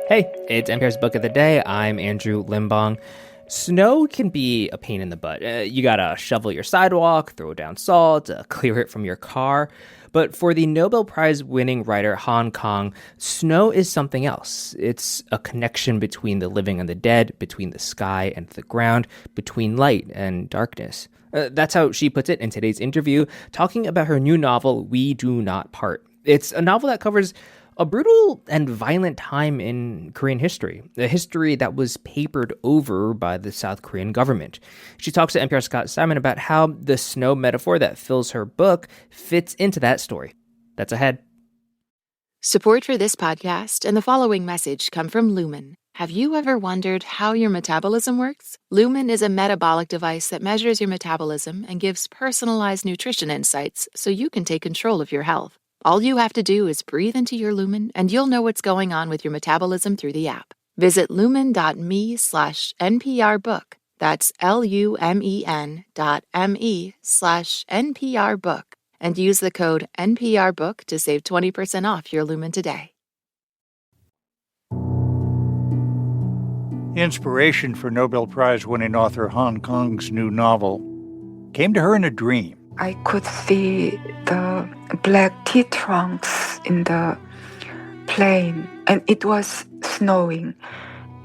Hey, it's NPR's Book of the Day. I'm Andrew Limbong. Snow can be a pain in the butt. You gotta shovel your sidewalk, throw down salt, clear it from your car. But for the Nobel Prize-winning writer Kang, snow is something else. It's a connection between the living and the dead, between the sky and the ground, between light and darkness. That's how she puts it in today's interview, talking about her new novel, We Do Not Part. It's a novel that covers a brutal and violent time in Korean history, a history that was papered over by the South Korean government. She talks to NPR Scott Simon about how the snow metaphor that fills her book fits into that story. That's ahead. Support for this podcast and the following message come from Lumen. Have you ever wondered how your metabolism works? Lumen is a metabolic device that measures your metabolism and gives personalized nutrition insights so you can take control of your health. All you have to do is breathe into your Lumen, and you'll know what's going on with your metabolism through the app. Visit lumen.me/NPRbook. That's LUMEN.me/NPRbook. And use the code NPRbook to save 20% off your Lumen today. Inspiration for Nobel Prize-winning author Kang's new novel came to her in a dream. I could see the black tea trunks in the plain, and it was snowing.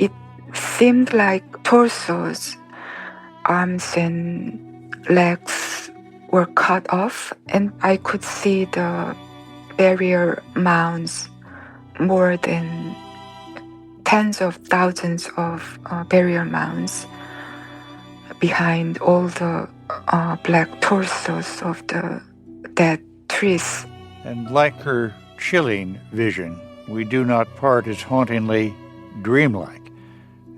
It seemed like torsos, arms and legs were cut off, and I could see the barrier mounds, more than tens of thousands of barrier mounds behind all the black torsos of the dead trees. And like her chilling vision, We Do Not Part is hauntingly dreamlike,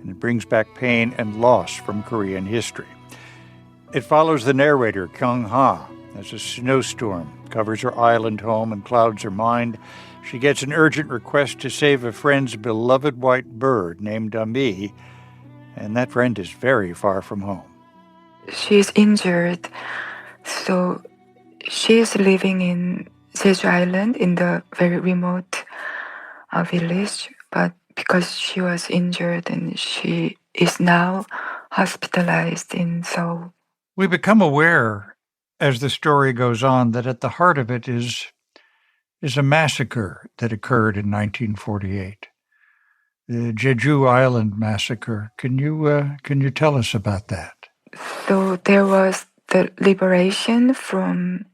and it brings back pain and loss from Korean history. It follows the narrator, Kyungha, as a snowstorm covers her island home and clouds her mind. She gets an urgent request to save a friend's beloved white bird named Ami, and that friend is very far from home. She's injured, so she's living in Jeju Island in the very remote village, but because she was injured and she is now hospitalized in Seoul. We become aware as the story goes on that at the heart of it is a massacre that occurred in 1948. The Jeju Island massacre. Can you tell us about that? So there was the liberation from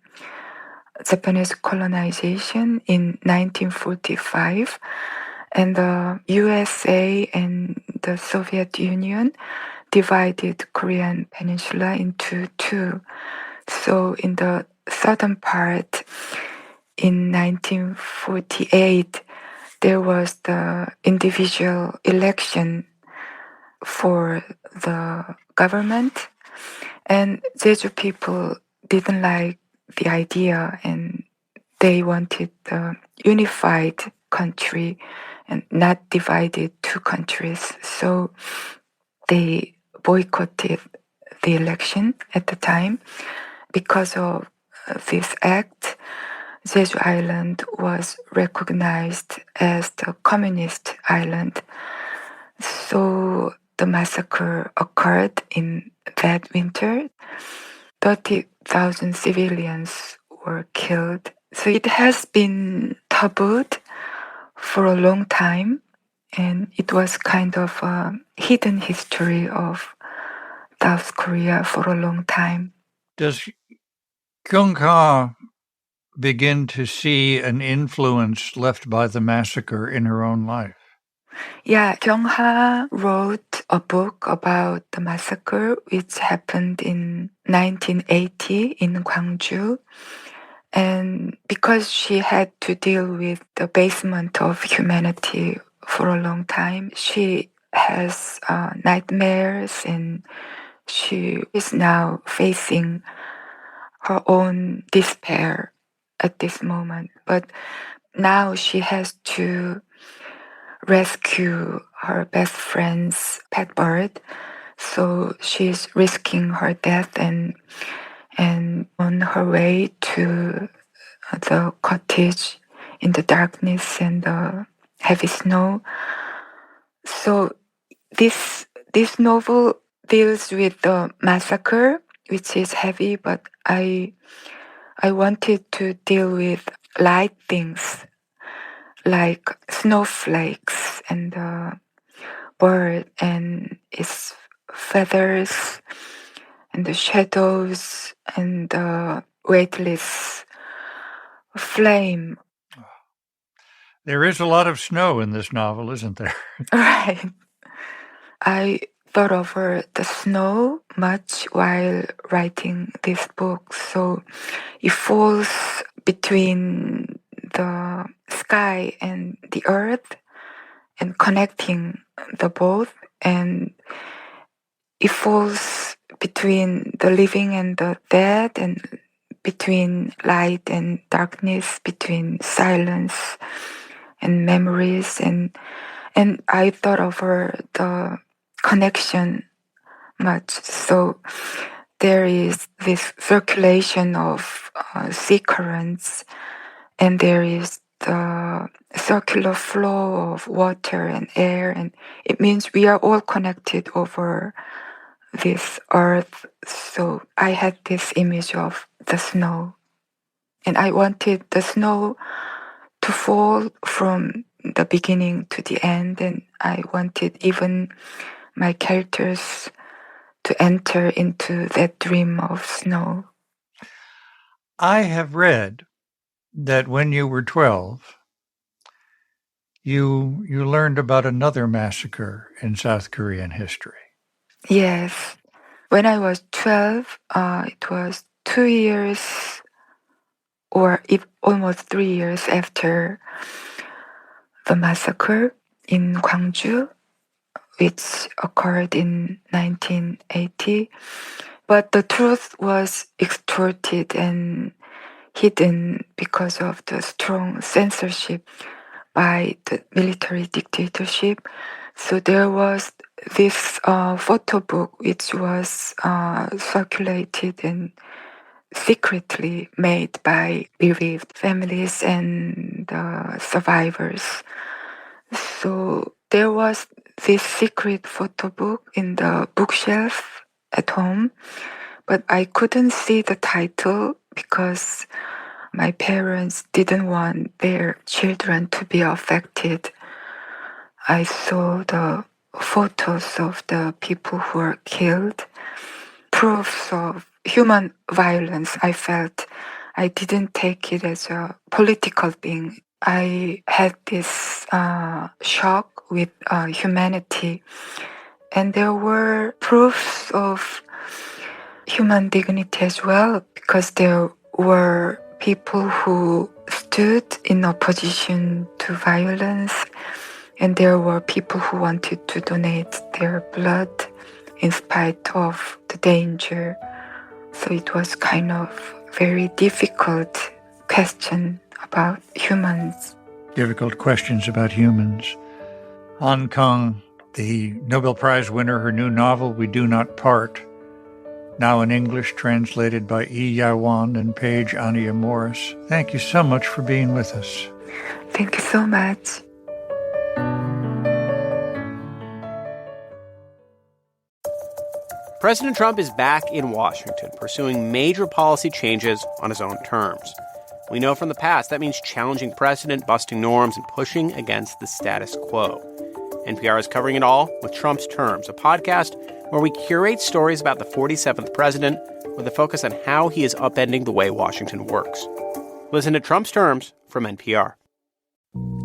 Japanese colonization in 1945, and the USA and the Soviet Union divided Korean peninsula into two. So in the southern part, in 1948, there was the individual election for the government, and Jeju people didn't like the idea, and they wanted a unified country and not divided two countries. So they boycotted the election at the time. Because of this act, Jeju Island was recognized as the communist island. So the massacre occurred in that winter. 30,000 civilians were killed. So it has been tabooed for a long time, and it was kind of a hidden history of South Korea for a long time. Does Kyungha begin to see an influence left by the massacre in her own life? Yeah, Kyungha wrote a book about the massacre, which happened in 1980 in Gwangju. And because she had to deal with the basement of humanity for a long time, she has nightmares, and she is now facing her own despair at this moment. But now she has to rescue her best friend's pet bird. So she's risking her death, and on her way to the cottage in the darkness and the heavy snow, So this novel deals with the massacre, which is heavy, but I wanted to deal with light things like snowflakes and the bird and its feathers and the shadows and the weightless flame. There is a lot of snow in this novel, isn't there? Right. I thought over the snow much while writing this book. So it falls between the sky and the earth and connecting the both. And it falls between the living and the dead, and between light and darkness, between silence and memories. And I thought over the connection much. So there is this circulation of sea currents, and there is the circular flow of water and air, and it means we are all connected over this earth. So I had this image of the snow, and I wanted the snow to fall from the beginning to the end, and I wanted even my characters to enter into that dream of snow. I have read that when you were 12, you learned about another massacre in South Korean history. Yes. When I was 12, it was 2 years or almost 3 years after the massacre in Gwangju, which occurred in 1980. But the truth was extorted and hidden because of the strong censorship by the military dictatorship. So there was this photo book which was circulated and secretly made by bereaved families and survivors. So there was this secret photo book in the bookshelf at home, but I couldn't see the title because my parents didn't want their children to be affected. I saw the photos of the people who were killed, proofs of human violence. I felt I didn't take it as a political thing. I had this shock with humanity, and there were proofs of human dignity as well, because there were people who stood in opposition to violence, and there were people who wanted to donate their blood in spite of the danger. So it was kind of very difficult question about humans. Difficult questions about humans. Han Kang, the Nobel Prize winner, her new novel, We Do Not Part, now in English, translated by E. Yawan and Paige Ania Morris. Thank you so much for being with us. Thank you so much. President Trump is back in Washington, pursuing major policy changes on his own terms. We know from the past that means challenging precedent, busting norms, and pushing against the status quo. NPR is covering it all with Trump's Terms, a podcast where we curate stories about the 47th president with a focus on how he is upending the way Washington works. Listen to Trump's Terms from NPR.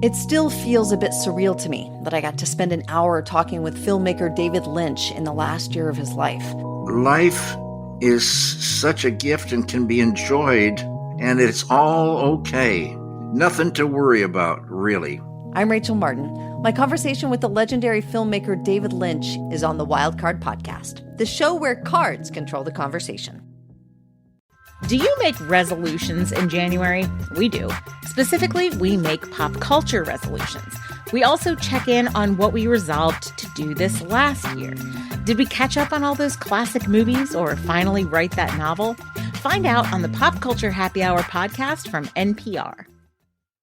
It still feels a bit surreal to me that I got to spend an hour talking with filmmaker David Lynch in the last year of his life. Life is such a gift and can be enjoyed, and it's all okay. Nothing to worry about, really. I'm Rachel Martin. My conversation with the legendary filmmaker David Lynch is on the Wildcard podcast, the show where cards control the conversation. Do you make resolutions in January? We do. Specifically, we make pop culture resolutions. We also check in on what we resolved to do this last year. Did we catch up on all those classic movies or finally write that novel? Find out on the Pop Culture Happy Hour podcast from NPR.